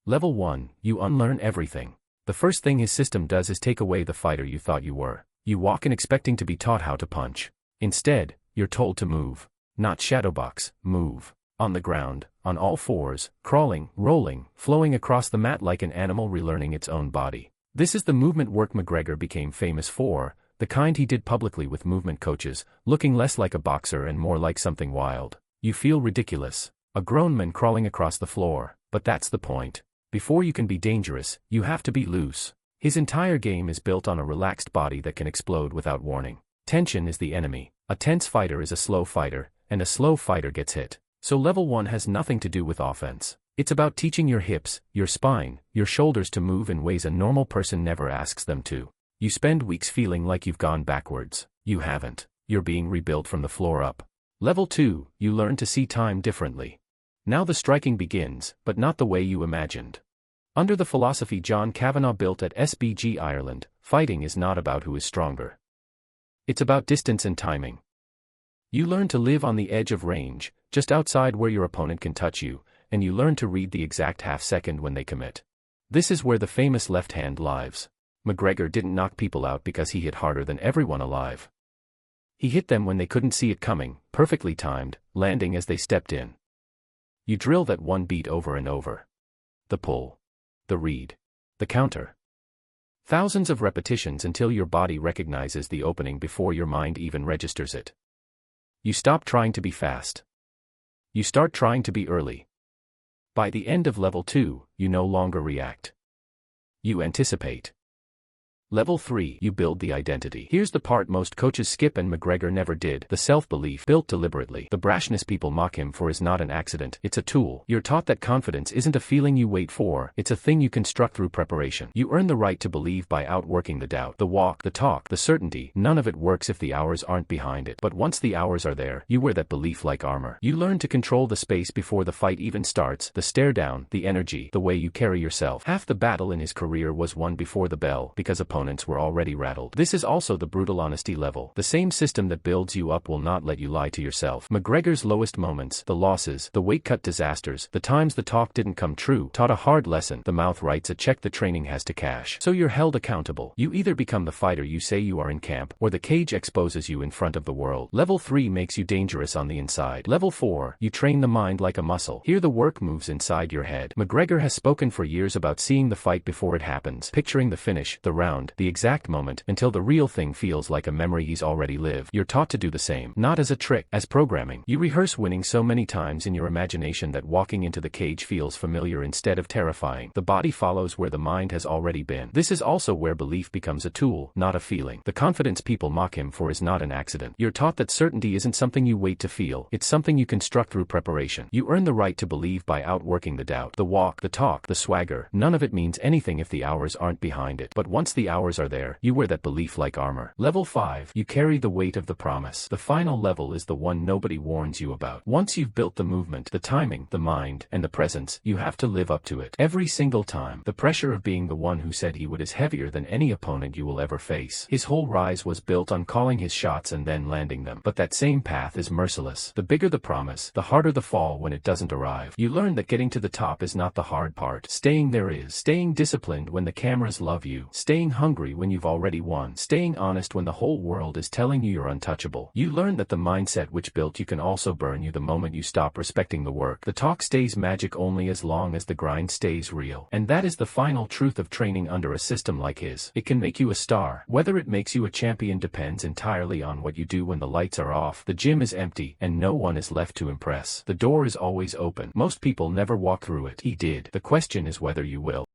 Level 1, you unlearn everything. The first thing his system does is take away the fighter you thought you were. You walk in expecting to be taught how to punch. Instead, you're told to move. Not shadowbox, move. On the ground, on all fours, crawling, rolling, flowing across the mat like an animal relearning its own body. This is the movement work McGregor became famous for, the kind he did publicly with movement coaches, looking less like a boxer and more like something wild. You feel ridiculous. A grown man crawling across the floor, but that's the point. Before you can be dangerous, you have to be loose. His entire game is built on a relaxed body that can explode without warning. Tension is the enemy. A tense fighter is a slow fighter, and a slow fighter gets hit. So level 1 has nothing to do with offense. It's about teaching your hips, your spine, your shoulders to move in ways a normal person never asks them to. You spend weeks feeling like you've gone backwards. You haven't. You're being rebuilt from the floor up. Level 2, you learn to see time differently. Now the striking begins, but not the way you imagined. Under the philosophy John Kavanagh built at SBG Ireland, fighting is not about who is stronger. It's about distance and timing. You learn to live on the edge of range, just outside where your opponent can touch you, and you learn to read the exact half second when they commit. This is where the famous left hand lives. McGregor didn't knock people out because he hit harder than everyone alive. He hit them when they couldn't see it coming, perfectly timed, landing as they stepped in. You drill that one beat over and over. The pull. The read. The counter. Thousands of repetitions until your body recognizes the opening before your mind even registers it. You stop trying to be fast. You start trying to be early. By the end of level 2, you no longer react. You anticipate. Level 3, you build the identity. Here's the part most coaches skip and McGregor never did. The self-belief, built deliberately. The brashness people mock him for is not an accident, it's a tool. You're taught that confidence isn't a feeling you wait for, it's a thing you construct through preparation. You earn the right to believe by outworking the doubt. The walk, the talk, the certainty, none of it works if the hours aren't behind it. But once the hours are there, you wear that belief like armor. You learn to control the space before the fight even starts, the stare down, the energy, the way you carry yourself. Half the battle in his career was won before the bell, because opponents were already rattled. This is also the brutal honesty level. The same system that builds you up will not let you lie to yourself. McGregor's lowest moments, the losses, the weight cut disasters, the times the talk didn't come true, taught a hard lesson. The mouth writes a check the training has to cash. So you're held accountable. You either become the fighter you say you are in camp, or the cage exposes you in front of the world. Level 3 makes you dangerous on the inside. Level 4, you train the mind like a muscle. Here the work moves inside your head. McGregor has spoken for years about seeing the fight before it happens, picturing the finish, the round, the exact moment, until the real thing feels like a memory he's already lived. You're taught to do the same, not as a trick, as programming. You rehearse winning so many times in your imagination that walking into the cage feels familiar instead of terrifying. The body follows where the mind has already been. This is also where belief becomes a tool, not a feeling. The confidence people mock him for is not an accident. You're taught that certainty isn't something you wait to feel, it's something you construct through preparation. You earn the right to believe by outworking the doubt. The walk, the talk, the swagger, none of it means anything if the hours aren't behind it. But once the hours are there, you wear that belief like armor. Level 5, you carry the weight of the promise. The final level is the one nobody warns you about. Once you've built the movement, the timing, the mind, and the presence, you have to live up to it. Every single time. The pressure of being the one who said he would is heavier than any opponent you will ever face. His whole rise was built on calling his shots and then landing them. But that same path is merciless. The bigger the promise, the harder the fall when it doesn't arrive. You learn that getting to the top is not the hard part. Staying there is. Staying disciplined when the cameras love you. Staying hungry when you've already won. Staying honest when the whole world is telling you you're untouchable. You learn that the mindset which built you can also burn you the moment you stop respecting the work. The talk stays magic only as long as the grind stays real. And that is the final truth of training under a system like his. It can make you a star. Whether it makes you a champion depends entirely on what you do when the lights are off. The gym is empty, and no one is left to impress. The door is always open. Most people never walk through it. He did. The question is whether you will.